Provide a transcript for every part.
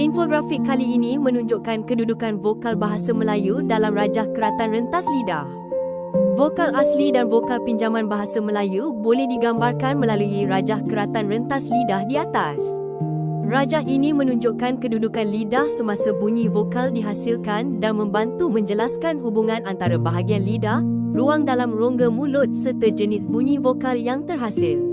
Infografik kali ini menunjukkan kedudukan vokal bahasa Melayu dalam rajah keratan rentas lidah. Vokal asli dan vokal pinjaman bahasa Melayu boleh digambarkan melalui rajah keratan rentas lidah di atas. Rajah ini menunjukkan kedudukan lidah semasa bunyi vokal dihasilkan dan membantu menjelaskan hubungan antara bahagian lidah, ruang dalam rongga mulut serta jenis bunyi vokal yang terhasil.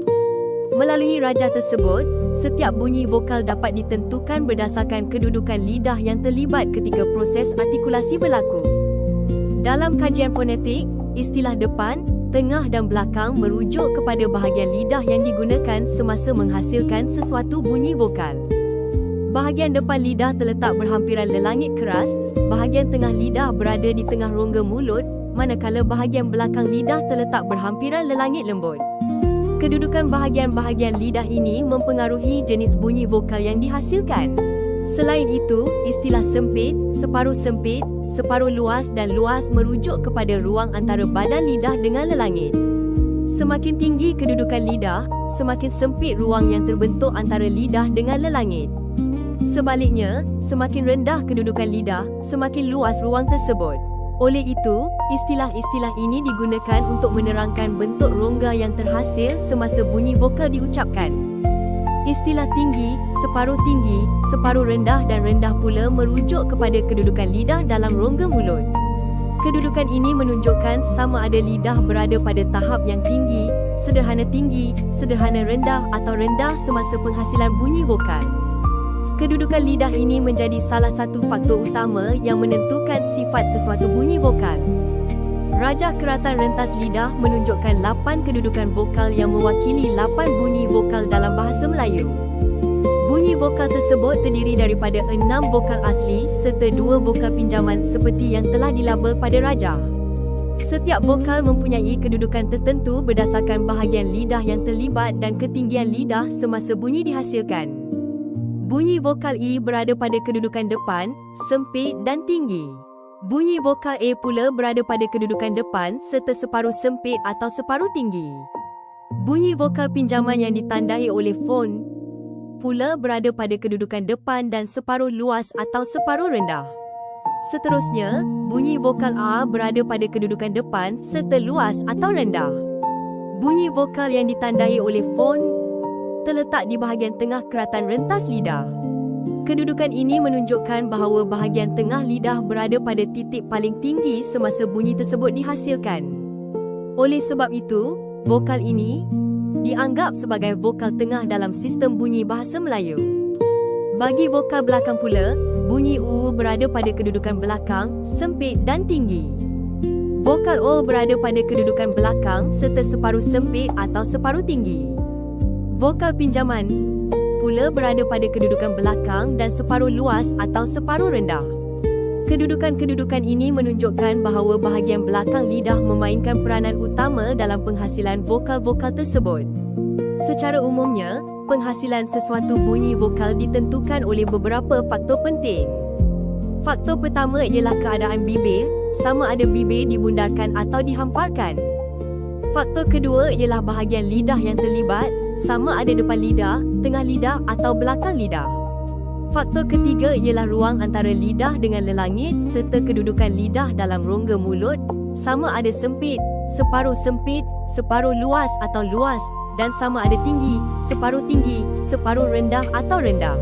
Melalui rajah tersebut, setiap bunyi vokal dapat ditentukan berdasarkan kedudukan lidah yang terlibat ketika proses artikulasi berlaku. Dalam kajian fonetik, istilah depan, tengah dan belakang merujuk kepada bahagian lidah yang digunakan semasa menghasilkan sesuatu bunyi vokal. Bahagian depan lidah terletak berhampiran lelangit keras, bahagian tengah lidah berada di tengah rongga mulut, manakala bahagian belakang lidah terletak berhampiran lelangit lembut. Kedudukan bahagian-bahagian lidah ini mempengaruhi jenis bunyi vokal yang dihasilkan. Selain itu, istilah sempit, separuh luas dan luas merujuk kepada ruang antara badan lidah dengan lelangit. Semakin tinggi kedudukan lidah, semakin sempit ruang yang terbentuk antara lidah dengan lelangit. Sebaliknya, semakin rendah kedudukan lidah, semakin luas ruang tersebut. Oleh itu, istilah-istilah ini digunakan untuk menerangkan bentuk rongga yang terhasil semasa bunyi vokal diucapkan. Istilah tinggi, separuh rendah dan rendah pula merujuk kepada kedudukan lidah dalam rongga mulut. Kedudukan ini menunjukkan sama ada lidah berada pada tahap yang tinggi, sederhana rendah atau rendah semasa penghasilan bunyi vokal. Kedudukan lidah ini menjadi salah satu faktor utama yang menentukan sifat sesuatu bunyi vokal. Rajah keratan rentas lidah menunjukkan 8 kedudukan vokal yang mewakili 8 bunyi vokal dalam bahasa Melayu. Bunyi vokal tersebut terdiri daripada 6 vokal asli serta 2 vokal pinjaman seperti yang telah dilabel pada rajah. Setiap vokal mempunyai kedudukan tertentu berdasarkan bahagian lidah yang terlibat dan ketinggian lidah semasa bunyi dihasilkan. Bunyi vokal I berada pada kedudukan depan, sempit dan tinggi. Bunyi vokal A pula berada pada kedudukan depan serta separuh sempit atau separuh tinggi. Bunyi vokal pinjaman yang ditandai oleh fon pula berada pada kedudukan depan dan separuh luas atau separuh rendah. Seterusnya, bunyi vokal A berada pada kedudukan depan serta luas atau rendah. Bunyi vokal yang ditandai oleh fon terletak di bahagian tengah keratan rentas lidah. Kedudukan ini menunjukkan bahawa bahagian tengah lidah berada pada titik paling tinggi semasa bunyi tersebut dihasilkan. Oleh sebab itu, vokal ini dianggap sebagai vokal tengah dalam sistem bunyi bahasa Melayu. Bagi vokal belakang pula, bunyi U berada pada kedudukan belakang, sempit dan tinggi. Vokal O berada pada kedudukan belakang serta separuh sempit atau separuh tinggi. Vokal pinjaman pula berada pada kedudukan belakang dan separuh luas atau separuh rendah. Kedudukan-kedudukan ini menunjukkan bahawa bahagian belakang lidah memainkan peranan utama dalam penghasilan vokal-vokal tersebut. Secara umumnya, penghasilan sesuatu bunyi vokal ditentukan oleh beberapa faktor penting. Faktor pertama ialah keadaan bibir, sama ada bibir dibundarkan atau dihamparkan. Faktor kedua ialah bahagian lidah yang terlibat, sama ada depan lidah, tengah lidah atau belakang lidah. Faktor ketiga ialah ruang antara lidah dengan lelangit serta kedudukan lidah dalam rongga mulut, sama ada sempit, separuh luas atau luas dan sama ada tinggi, separuh rendah atau rendah.